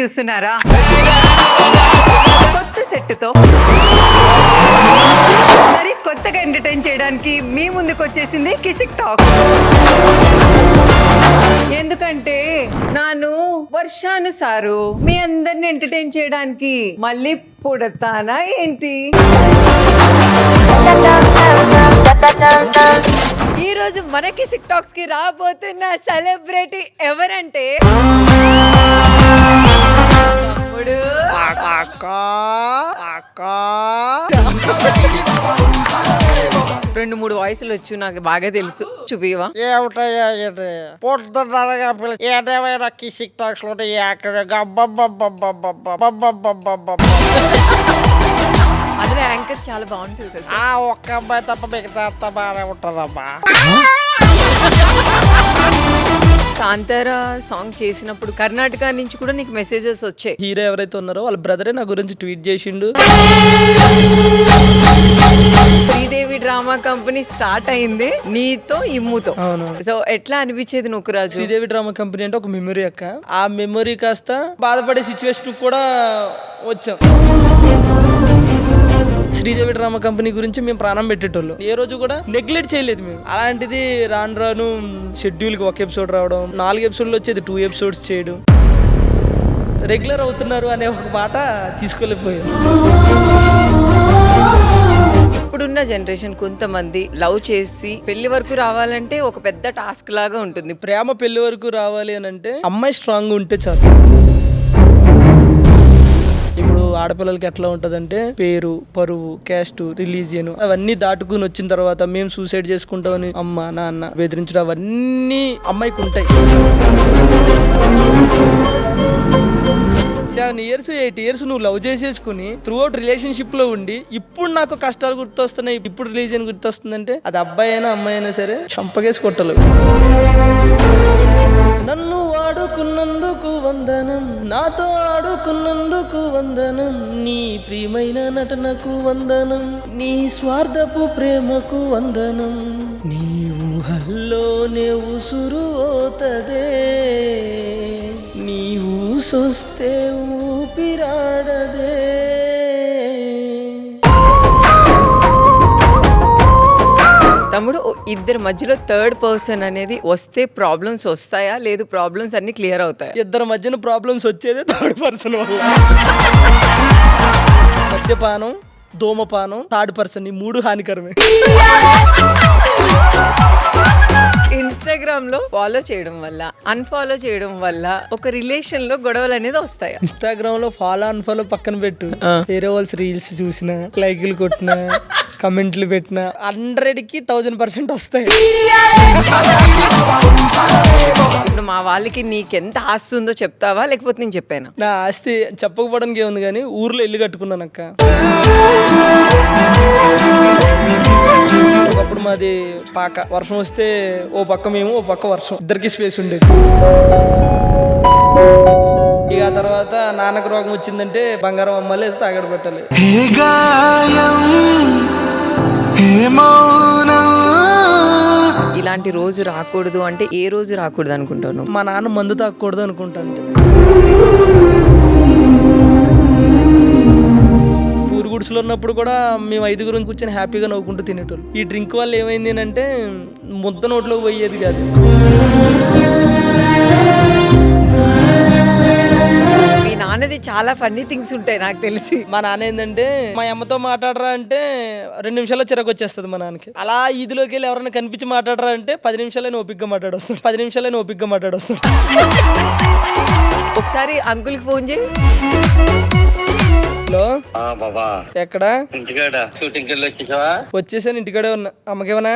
చూస్తున్నారా? కొత్త సెట్తో మరి కొత్తగా ఎంటర్టైన్ చేయడానికి మీ ముందుకు వచ్చేసింది కిసిక్ టాక్. ఎందుకంటే నాను వర్షాను సారు మీ అందరిని ఎంటర్టైన్ చేయడానికి మళ్ళీ పుడతానా ఏంటి? ఈ రోజు మన కిసిక్ టాక్స్ కి రాబోతున్న సెలబ్రిటీ ఎవరంటే తమ్ముడు. రెండు మూడు వాయిస్లు వచ్చు, నాకు బాగా తెలుసు. చూపివా? ఏమిటయ్యా ఇది పొద్దున్నగా ఏదేమైనా కిసిక్ టాక్స్ లో అందులో యాంకర్ చాలా బాగుంటుంది కదా. ఆ ఒక్క అబ్బాయి తప్ప మిగతా అంతా బాగానే ఉంటుందమ్మా. కాంతారా సాంగ్ చేసినప్పుడు కర్ణాటక నుంచి కూడా నీకు మెసేజెస్ వచ్చాయి. హీరో ఎవరైతే ఉన్నారో వాళ్ళ బ్రదరే నా గురించి ట్వీట్ చేసిండు. శ్రీదేవి డ్రామా కంపెనీ స్టార్ట్ అయింది నీతో ఇమ్ముతో. అవును. సో ఎట్లా అనిపించేది నూకరాజు? శ్రీదేవి డ్రామా కంపెనీ అంటే ఒక మెమొరీ అక్క. ఆ మెమొరీ కాస్త బాధపడే సిచ్యువేషన్ కూడా వచ్చాం. శ్రీదేవి డ్రామా కంపెనీ గురించి మేము ప్రాణం పెట్టేటోళ్ళు, ఏ రోజు కూడా నెగ్లెక్ట్ చేయలేదు మేము. అలాంటిది రాను రాను షెడ్యూల్కి ఒక ఎపిసోడ్ రావడం, 4 ఎపిసోడ్లు వచ్చేది 2 ఎపిసోడ్స్ చేయడం, రెగ్యులర్ అవుతున్నారు అనే ఒక మాట తీసుకోలేకపోయాం. ఇప్పుడున్న జనరేషన్ కొంతమంది లవ్ చేసి పెళ్లి వరకు రావాలంటే ఒక పెద్ద టాస్క్ లాగా ఉంటుంది. ప్రేమ పెళ్లి వరకు రావాలి అని అంటే అమ్మాయి స్ట్రాంగ్ ఉంటే చాలు. ఇప్పుడు ఆడపిల్లలకి ఎట్లా ఉంటదంటే పేరు, పరువు, క్యాస్ట్, రిలీజియన్ అవన్నీ దాటుకుని వచ్చిన తర్వాత మేము సూసైడ్ చేసుకుంటామని అమ్మ నాన్న బెదిరించడం అవన్నీ అమ్మాయికి ఉంటాయి. 7 years 8 years నువ్వు లవ్ చేసేసుకుని త్రూ అవుట్ రిలేషన్షిప్ లో ఉండి ఇప్పుడు నాకు కష్టాలు గుర్తొస్తున్నాయి, ఇప్పుడు రిలీజియన్ గుర్తొస్తుందంటే అది అబ్బాయి అయినా అమ్మాయి అయినా సరే చంపకేసి కొట్టలేదు. నన్ను వాడుకున్నందుకు వందనం, నాతో ఆడుకున్నందుకు వందనం, నీ ప్రియమైన నటనకు వందనం, నీ స్వార్థపు ప్రేమకు వందనం, నీ ఊహల్లోనే ఉసురు ఓతదే, నీ ఊసొస్తే ఊపిరాడదే. తమ్ముడు, ఇద్దరి మధ్యలో థర్డ్ పర్సన్ అనేది వస్తే ప్రాబ్లమ్స్ వస్తాయా, లేదు ప్రాబ్లమ్స్ అన్ని క్లియర్ అవుతాయా? ఇద్దరి మధ్యన ప్రాబ్లమ్స్ వచ్చేదే థర్డ్ పర్సన్ వల్ల. మద్యపానం, ధూమపానం, థర్డ్ పర్సన్, ఈ 3 హానికరమే. ఇన్స్టాగ్రామ్ లో ఫాలో చేయడం వల్ల, అన్ఫాలో చేయడం వల్ల ఒక రిలేషన్ లో గొడవలు అనేది వస్తాయా? ఇన్స్టాగ్రామ్ లో ఫాలో అన్ఫాలో పక్కన పెట్టు, వేరే వాళ్ళ రీల్స్ చూసినా, లైకులు కొట్టినా, కమెంట్లు పెట్టినా 100కి 1000% వస్తాయి. ఇప్పుడు మా వాళ్ళకి నీకెంత ఆస్తి ఉందో చెప్తావా, లేకపోతే నేను చెప్పాను? నా ఆస్తి చెప్పకపోవడానికి ఏముంది కానీ ఊర్లో ఇల్లు కట్టుకున్నాను అక్క. ఒకప్పుడు మాది పాక, వర్షం వస్తే ఓ పక్క మేము, ఓ పక్క వర్షం, ఇద్దరికి స్పేస్ ఉండేది. ఇక ఆ తర్వాత నాన్నకు రోగం వచ్చిందంటే బంగారం అమ్మాలి, లేదా తాగడ పెట్టాలి. ఇలాంటి రోజు రాకూడదు అంటే ఏ రోజు రాకూడదు అనుకుంటాను? మా నాన్న మందు తాగకూడదు అనుకుంటాను. గుడిసెలో ఉన్నప్పుడు కూడా మేము 5 కూర్చొని హ్యాపీగా నవ్వుకుంటూ తినేటోళ్ళు. ఈ డ్రింక్ వల్ల ఏమైంది అంటే ముద్ద నోట్లోకి పోయేది కాదు. మీ నాన్నది చాలా ఫన్నీ థింగ్స్ ఉంటాయి నాకు తెలిసి. మా నాన్న ఏంటంటే మా అమ్మతో మాట్లాడరా అంటే 2 నిమిషాల్లో చిరాకు వచ్చేస్తుంది మా నాన్నకి. అలా ఈదిలోకి వెళ్ళి ఎవరైనా కనిపించి మాట్లాడరా అంటే 10 నిమిషాలైనా ఓపికగా మాట్లాడొస్తాడు, 10 నిమిషాలైనా ఓపికగా మాట్లాడొస్తాడు. ఒకసారి అంకుల్కి ఫోన్ చేయి. హలో బాబా, ఎక్కడ? ఇంటికాడ షూటింగ్ వెళ్ళి వచ్చేసావా? వచ్చేసాను, ఇంటికాడే ఉన్నా. అమ్మకేమన్నా?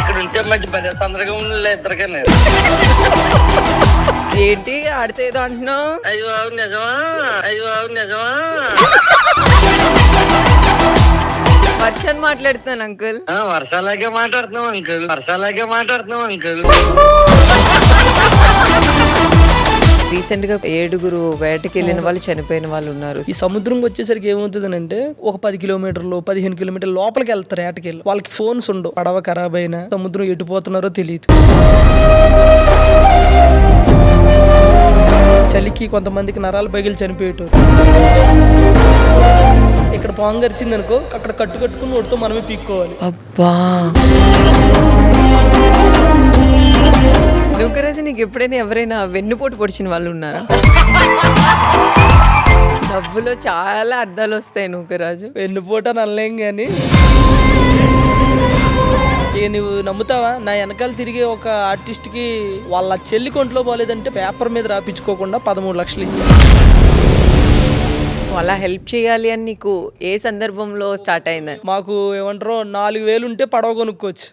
ఇక్కడ ఉంటే మంచి పని సందర్భం ఇద్దరికనే. ఏంటి ఆడితే ఏదో అంటున్నావు? అయ్యో నిజమా, అయ్యో నిజమా. వర్షాన్ని మాట్లాడుతున్నాను అంకుల్. వర్షాలాగే మాట్లాడుతున్నాం అంకుల్, వర్షాలాగే మాట్లాడుతున్నాం అంకుల్. రీసెంట్ గా 7 వేటకి వెళ్ళిన వాళ్ళు చనిపోయిన వాళ్ళు ఉన్నారు. ఈ సముద్రంకి వచ్చేసరికి ఏమవుతుంది అంటే ఒక 10 కిలోమీటర్లు 15 కిలోమీటర్ల లోపలికి వెళ్తారు వేటకెళ్ళి. వాళ్ళకి ఫోన్స్ ఉండవు, పడవ ఖరాబ్ అయినా సముద్రం ఎటుపోతున్నారో తెలియదు. చలికి కొంతమందికి నరాలు పగిలి చనిపోయేటోరు. ఇక్కడ పాము గరిచింది అనుకో, అక్కడ కట్టుకుని నోటితో మనమే పీక్కోవాలి. అబ్బా, నూకరాజు నీకు ఎప్పుడైనా ఎవరైనా వెన్నుపోటు పొడిచిన వాళ్ళు ఉన్నారా? డబ్బులో చాలా అర్థాలు వస్తాయి నూకరాజు. వెన్నుపోట అనలేం కానీ ఇక నువ్వు నమ్ముతావా, నా వెనకాల తిరిగే ఒక ఆర్టిస్ట్కి వాళ్ళ చెల్లి కొంట్లో పోలేదంటే పేపర్ మీద రాపించుకోకుండా 13 లక్షలు ఇచ్చారు. అలా హెల్ప్ చేయాలి అని నీకు ఏ సందర్భంలో స్టార్ట్ అయిందని? మాకు ఏమంటారో 4,000 ఉంటే పడవ కొనుక్కోవచ్చు.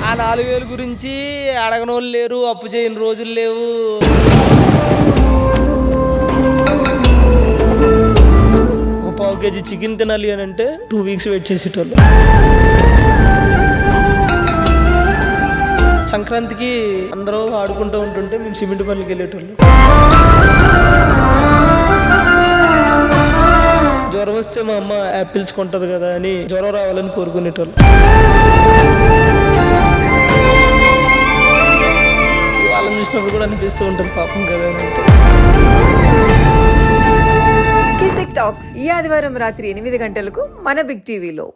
ఆ 4,000 గురించి అడగనోళ్ళు లేరు, అప్పు చేయని రోజులు లేవు. ఒక 1/2 కేజీ చికెన్ తినాలి అని అంటే 2 వీక్స్ వెయిట్ చేసేటోళ్ళు. సంక్రాంతికి అందరూ ఆడుకుంటూ ఉంటుంటే మేము సిమెంట్ పనులకి వెళ్ళేటోళ్ళు. జ్వరం వస్తే మా అమ్మ యాపిల్స్ కొంటది కదా అని జ్వరం రావాలని కోరుకునేటోళ్ళు. వాళ్ళని చూసినప్పుడు కూడా అనిపిస్తూ ఉంటుంది పాపం కదా అని. టాక్స్ ఈ ఆదివారం రాత్రి 8 గంటలకు మన బిగ్ టీవీలో.